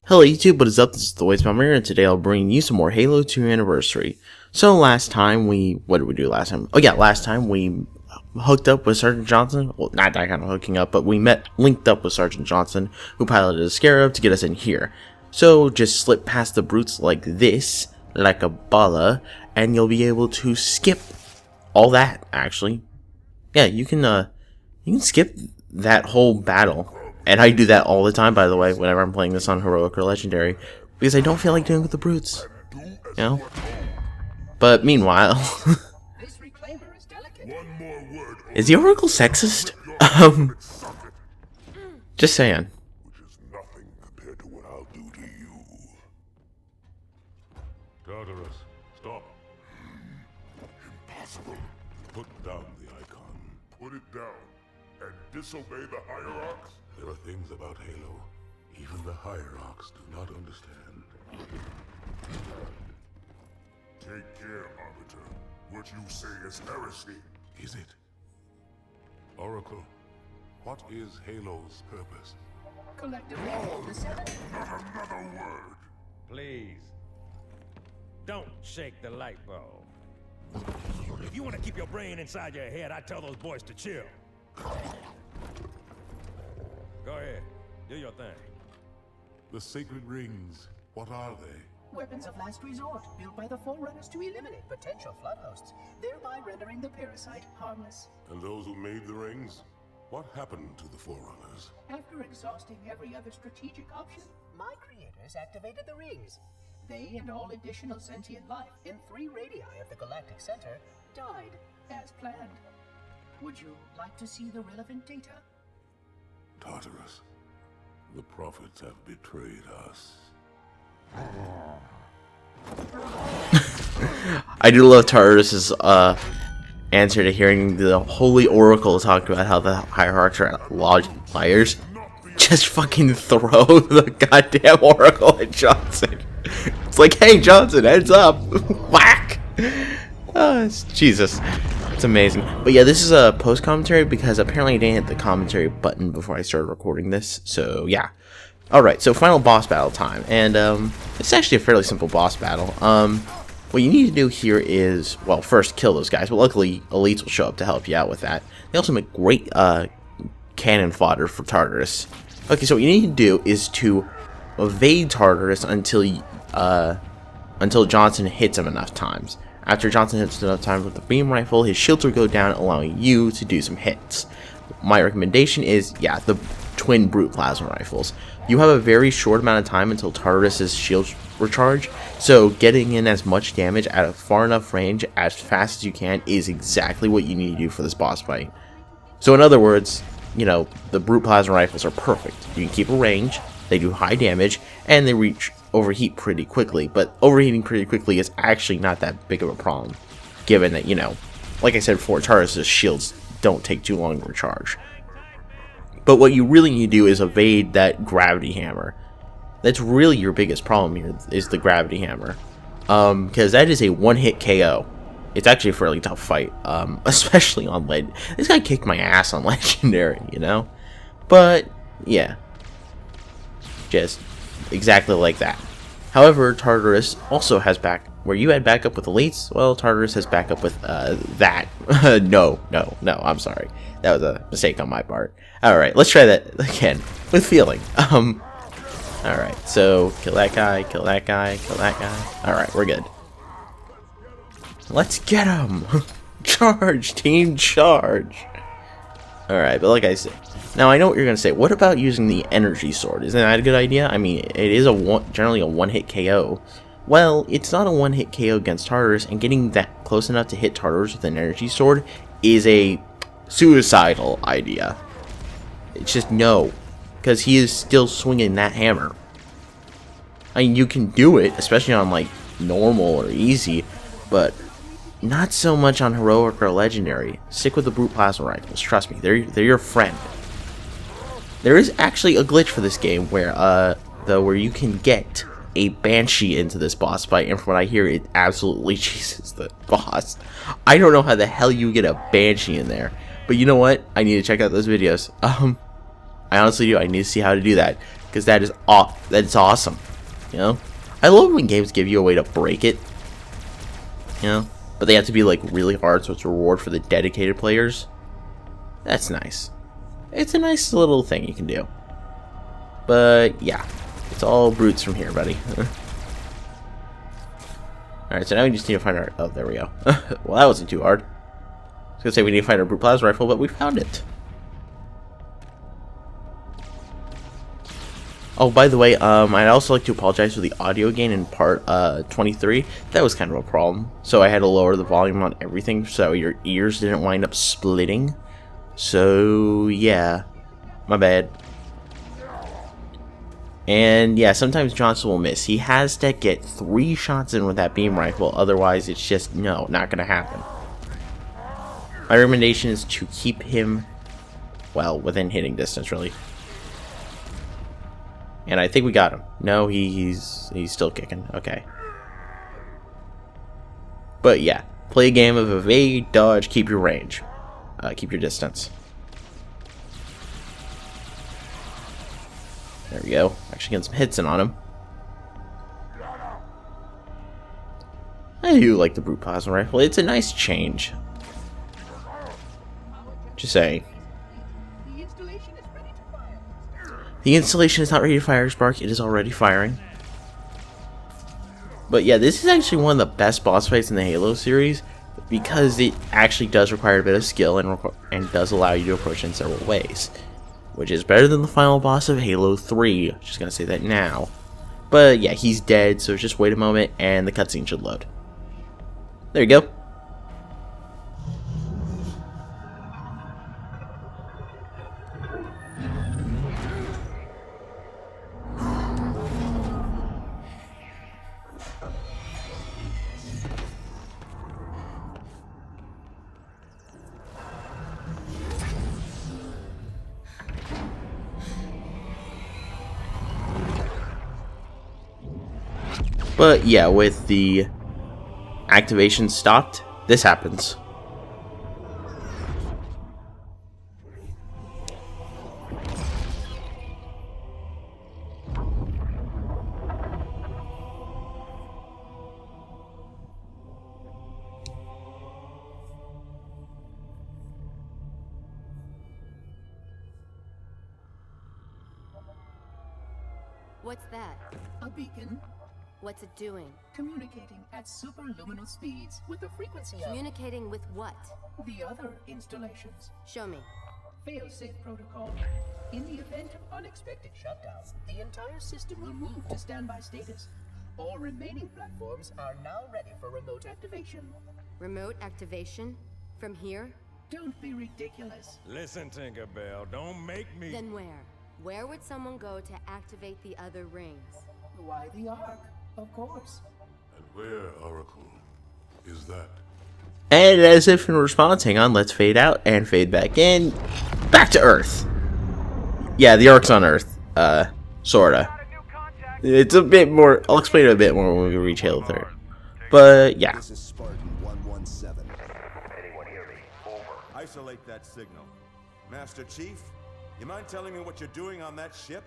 Hello YouTube, what is up? This is the Voice Bomber, and today I'll bring you some more Halo 2 Anniversary. So last time what did we do last time? Oh yeah, last time we hooked up with Sergeant Johnson. Well, not that kind of hooking up, but we linked up with Sergeant Johnson, who piloted a Scarab to get us in here. So just slip past the brutes like this, like a bala, and you'll be able to skip all that, actually. Yeah, you can skip that whole battle. And I do that all the time, by the way, whenever I'm playing this on Heroic or Legendary, because I don't feel like doing it with the brutes, you know? But meanwhile, is the Oracle sexist? Just saying. Which is nothing compared to what I'll do to you. Tartarus, stop. Impossible. Put down the icon. Put it down and disobey the hierarchs? There are things about Halo even the hierarchs do not understand. Take care, Arbiter. What you say is heresy. Is it? Oracle, what is Halo's purpose? Collectively, the seven. Not another word. Please, don't shake the light bulb. If you want to keep your brain inside your head, I tell those boys to chill. Go ahead, do your thing. The sacred rings, what are they? Weapons of last resort, built by the Forerunners to eliminate potential flood hosts, thereby rendering the parasite harmless. And those who made the rings? What happened to the Forerunners? After exhausting every other strategic option, my creators activated the rings. They and all additional sentient life in 3 radii of the galactic center died as planned. Would you like to see the relevant data? Tartarus, the prophets have betrayed us. I do love Tartarus's answer to hearing the Holy Oracle talk about how the hierarchs are liars. Just fucking throw the goddamn Oracle at Johnson. It's like, hey Johnson, heads up. Whack. Jesus. It's amazing. But yeah, this is a post commentary because apparently I didn't hit the commentary button before I started recording this. So yeah. Alright, so final boss battle time. And it's actually a fairly simple boss battle. What you need to do here is, well, first kill those guys. But luckily, elites will show up to help you out with that. They also make great cannon fodder for Tartarus. Okay, so what you need to do is to evade Tartarus until Johnson hits him enough times. After Johnson hits enough times with the beam rifle, his shields will go down, allowing you to do some hits. My recommendation is, yeah, the twin brute plasma rifles. You have a very short amount of time until Tartarus's shields recharge, so getting in as much damage at a far enough range as fast as you can is exactly what you need to do for this boss fight. So in other words, you know, the brute plasma rifles are perfect. You can keep a range, they do high damage, and they overheat pretty quickly, but overheating pretty quickly is actually not that big of a problem, given that, you know, like I said before, Tartarus's shields don't take too long to recharge. But what you really need to do is evade that gravity hammer. That's really your biggest problem here, is the gravity hammer. Because that is a one-hit KO. It's actually a fairly tough fight, especially on lead. This guy kicked my ass on Legendary, you know? But, yeah. Just exactly like that. However, Tartarus also has where you had backup with elites, well, Tartarus has backup with that. No, I'm sorry. That was a mistake on my part. Alright, let's try that again with feeling. Alright, so kill that guy, kill that guy, kill that guy. Alright, we're good. Let's get him! Charge, team, charge! Alright, but like I said, now I know what you're going to say. What about using the energy sword? Isn't that a good idea? I mean, it is generally a one-hit KO. Well, it's not a one-hit KO against Tartarus, and getting that close enough to hit Tartarus with an energy sword is a suicidal idea. It's just no, because he is still swinging that hammer. I mean, you can do it, especially on like normal or easy, but not so much on Heroic or Legendary. Stick with the brute plasma rifles. Trust me, they're your friend. There is actually a glitch for this game where you can get a Banshee into this boss fight, and from what I hear, it absolutely cheeses the boss. I don't know how the hell you get a Banshee in there, but you know what? I need to check out those videos. I honestly do. I need to see how to do that, because that's awesome. You know, I love when games give you a way to break it. You know, but they have to be like really hard, so it's a reward for the dedicated players. That's nice. It's a nice little thing you can do. But yeah, it's all brutes from here, buddy. Alright, so now we just need to find our... Oh, there we go. Well, that wasn't too hard. I was gonna say we need to find our brute plasma rifle, but we found it. Oh, by the way, I'd also like to apologize for the audio gain in part 23. That was kind of a problem. So I had to lower the volume on everything so your ears didn't wind up splitting. So, yeah. My bad. And yeah, sometimes Johnson will miss. He has to get 3 shots in with that beam rifle, otherwise it's just, no, not gonna happen. My recommendation is to keep him, well, within hitting distance, really. And I think we got him. No, he's still kicking. Okay. But yeah, play a game of evade, dodge, keep your range. Keep your distance. There we go. Actually getting some hits in on him. I do like the brute plasma rifle. It's a nice change. Just saying. The installation is not ready to fire, Spark. It is already firing. But yeah, this is actually one of the best boss fights in the Halo series because it actually does require a bit of skill and does allow you to approach it in several ways. Which is better than the final boss of Halo 3. Just gonna say that now. But yeah, he's dead, so just wait a moment and the cutscene should load. There you go. But yeah, with the activation stopped, this happens. What's that? A beacon. What's it doing? Communicating at superluminal speeds with the frequency of Communicating with what? the other installations. Show me. Fail-safe protocol. In the event of unexpected shutdown, the entire system will move to standby status. All remaining platforms are now ready for remote activation. Remote activation? From here? Don't be ridiculous. Listen, Tinkerbell, don't make me... Then where? Where would someone go to activate the other rings? Why the Ark? Of course. And where, Oracle, is that? And as if in response, hang on, let's fade out and fade back in. Back to Earth. Yeah, the Ark's on Earth. Sorta. It's a bit more, I'll explain it a bit more when we reach Halo 3. But, yeah. This is Spartan 117. Anyone hear me? Over. Isolate that signal. Master Chief, you mind telling me what you're doing on that ship?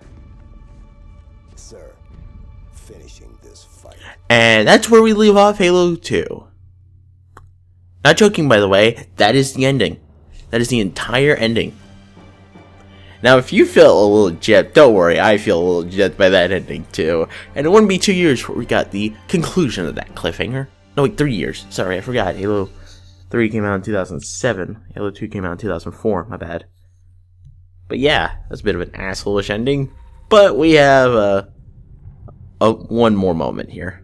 Sir, finishing this fight. And that's where we leave off Halo 2. Not joking, by the way, that is the ending. That is the entire ending. Now, if you feel a little gypped, don't worry, I feel a little gypped by that ending too. And it wouldn't be 2 years before we got the conclusion of that cliffhanger. No, wait, 3 years. Sorry, I forgot. Halo 3 came out in 2007. Halo 2 came out in 2004, my bad. But yeah, that's a bit of an asshole-ish ending. But we have one more moment here.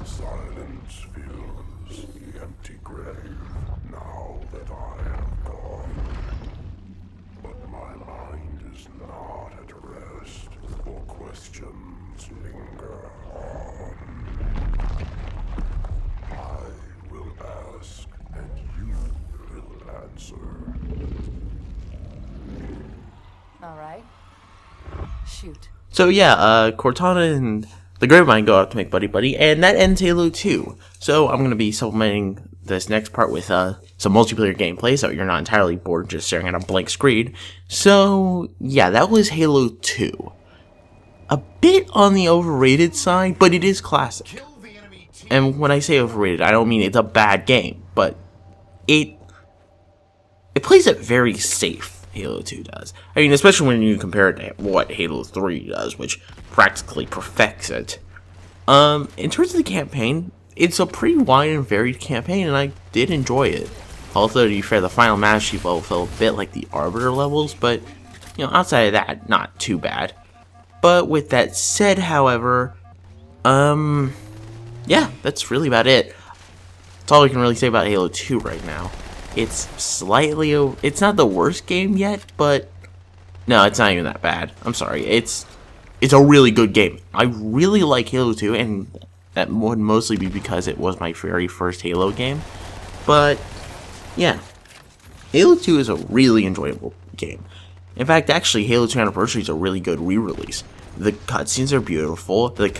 Silence fills the empty grave now that I am gone. But my mind is not at rest, for questions linger on. I will ask, and you will answer. All right. Shoot. So yeah, Cortana and the Gravemind go out to make buddy-buddy, and that ends Halo 2. So I'm going to be supplementing this next part with some multiplayer gameplay, so you're not entirely bored just staring at a blank screen. So yeah, that was Halo 2. A bit on the overrated side, but it is classic. And when I say overrated, I don't mean it's a bad game, but it plays it very safe, Halo 2 does. I mean, especially when you compare it to what Halo 3 does, which practically perfects it. In terms of the campaign, it's a pretty wide and varied campaign, and I did enjoy it. Although, to be fair, the final Master Chief level felt a bit like the Arbiter levels, but, you know, outside of that, not too bad. But with that said, however, yeah, that's really about it. That's all we can really say about Halo 2 right now. It's slightly, it's not the worst game yet, but no, it's not even that bad. I'm sorry, it's a really good game. I really like Halo 2, and that would mostly be because it was my very first Halo game. But yeah, Halo 2 is a really enjoyable game. In fact, actually, Halo 2 Anniversary is a really good re-release. The cutscenes are beautiful. The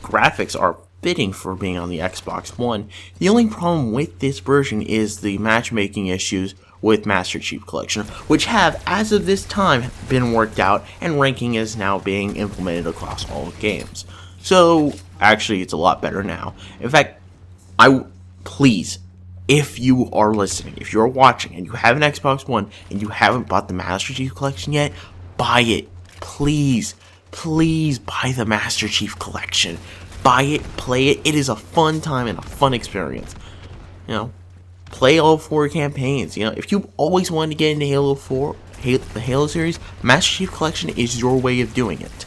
graphics are fitting for being on the Xbox One. The only problem with this version is the matchmaking issues with Master Chief Collection, which have, as of this time, been worked out, and ranking is now being implemented across all games. So, actually, it's a lot better now. In fact, please, if you are listening, if you're watching, and you have an Xbox One, and you haven't bought the Master Chief Collection yet, buy it. Please, please buy the Master Chief Collection. Buy it, play it. It is a fun time and a fun experience. You know, play all 4 campaigns. You know, if you always wanted to get into Halo 4, the Halo series, Master Chief Collection is your way of doing it.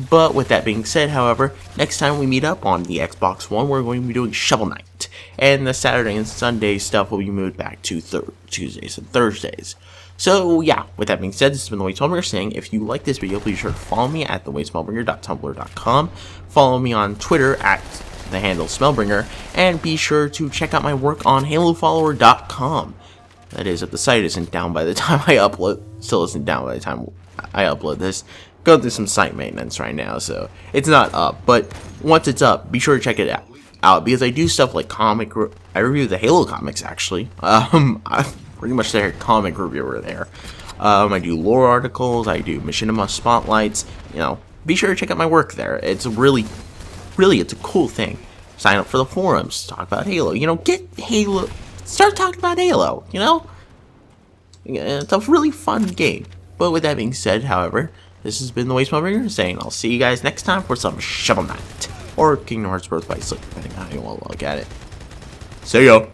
But with that being said, however, next time we meet up on the Xbox One, we're going to be doing Shovel Knight. And the Saturday and Sunday stuff will be moved back to Tuesdays and Thursdays. So yeah, with that being said, this has been The Wade Smellbringer saying, if you like this video, please be sure to follow me at thewadesmellbringer.tumblr.com. Follow me on Twitter at the handle Smellbringer, and be sure to check out my work on HaloFollower.com. That is, if the site isn't down by the time I upload, still isn't down by the time I upload this. Going through some site maintenance right now, so it's not up. But once it's up, be sure to check it out because I do stuff like I review the Halo comics actually. I'm pretty much their comic reviewer there. I do lore articles, I do machinima spotlights. You know, be sure to check out my work there. It's really, it's a cool thing. Sign up for the forums, talk about Halo. You know, get Halo, start talking about Halo. You know, it's a really fun game. But with that being said, however, this has been The Wade Smellbringer saying I'll see you guys next time for some Shovel Knight or Kingdom Hearts Birth by Sleep, depending on how you want to look at it. See ya!